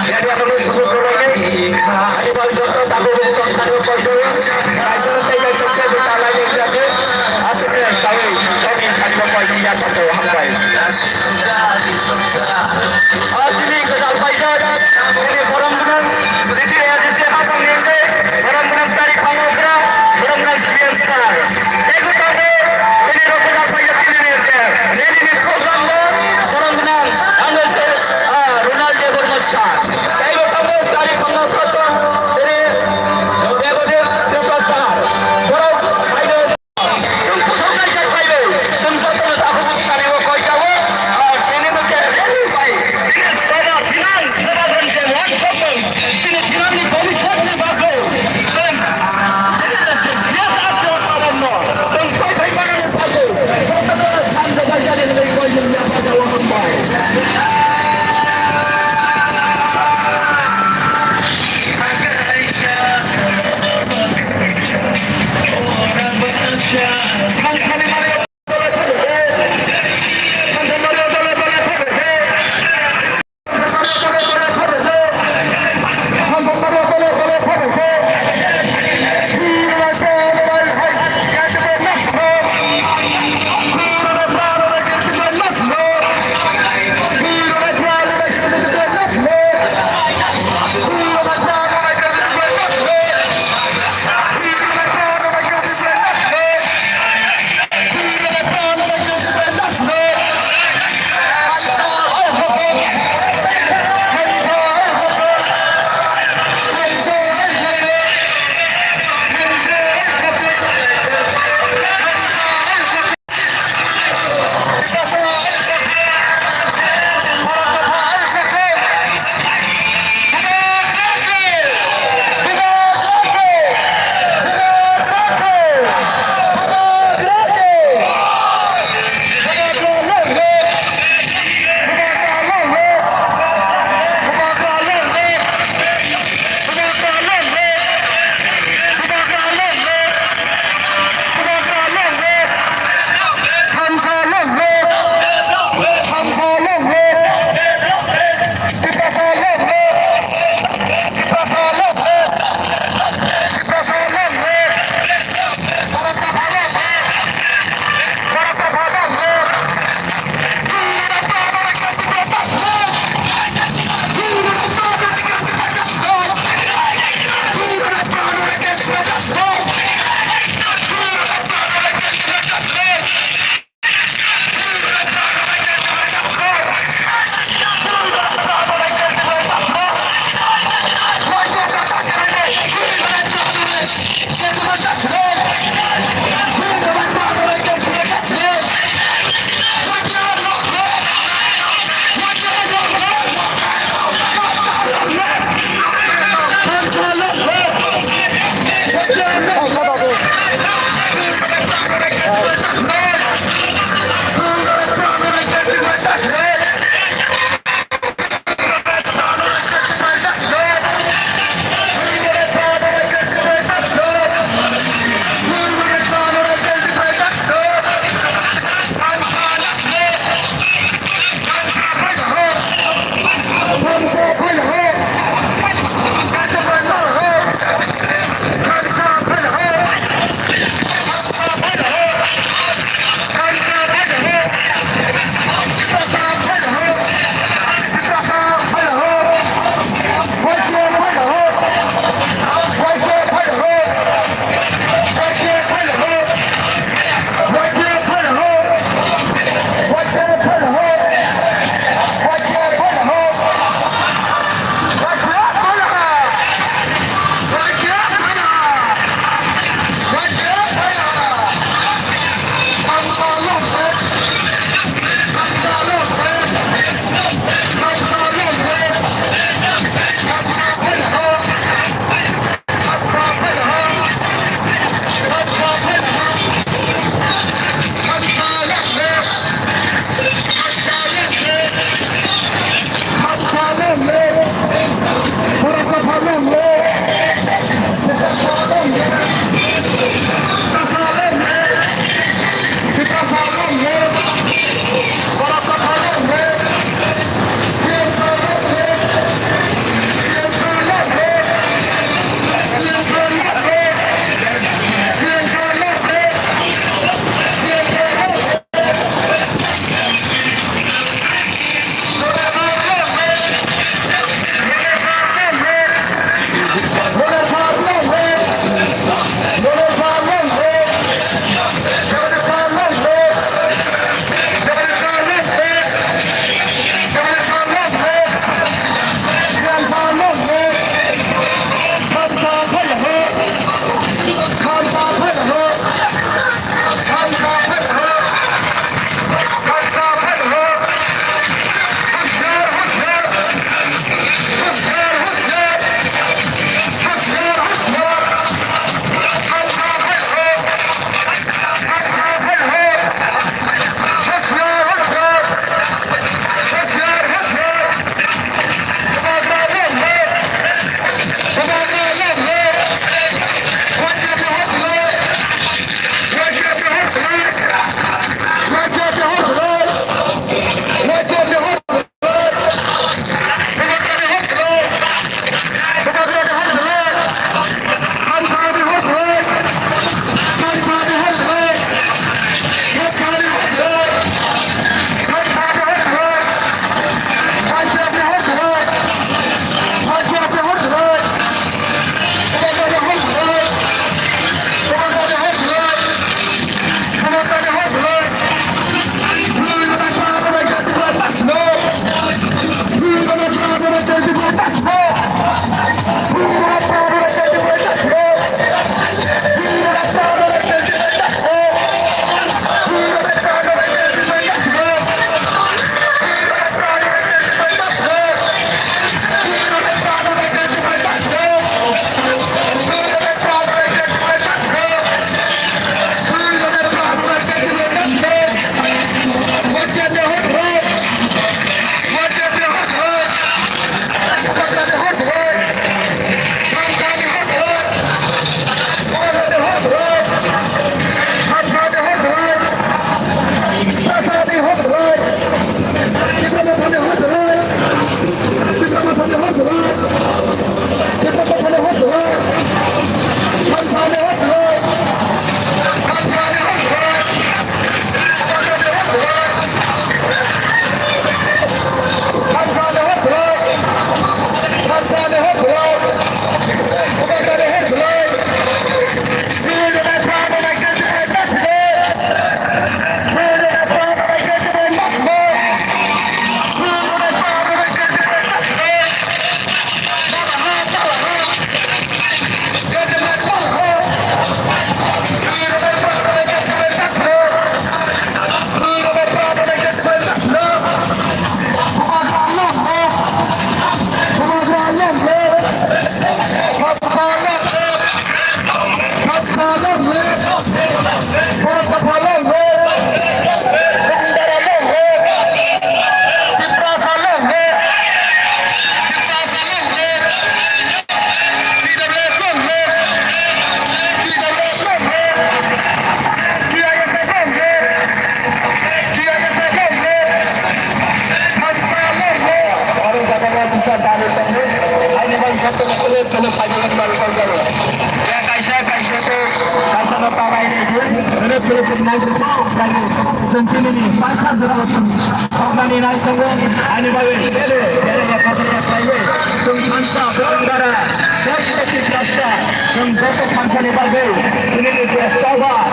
Jadi apa lu sebut lagi? Ini baru contoh tak boleh contoh contoh. Asal saya suka berkala yang jadi. Asalnya saya kami tadi bawa dia contoh hambai. Asli kedal baikkan. Ini orang menang. Di sini ada siapa yang ni? Orang menang dari Pangogra. Orang menang Siemsar. Ikut kami. Ini kedal baikkan ini ni. Ini program orang menang. Anda Ronaldo bermasak. Saya tahu dari pengawasan dari dia besar. Orang final. Sampai ke final. Semua tu aku bukan saya kau jawab. Ini macam ini baik. Ini sangat Kita dari Tengah, ini bang satu kali kalau pagi baru kalau ya kaisa itu kaisa apa ini ini terus naik dan sentini ini pasar jelas company naik tengah ini baru ini apa kata saya sungkansa berangkara saya kita rasa sungkoto pancani baru ini coba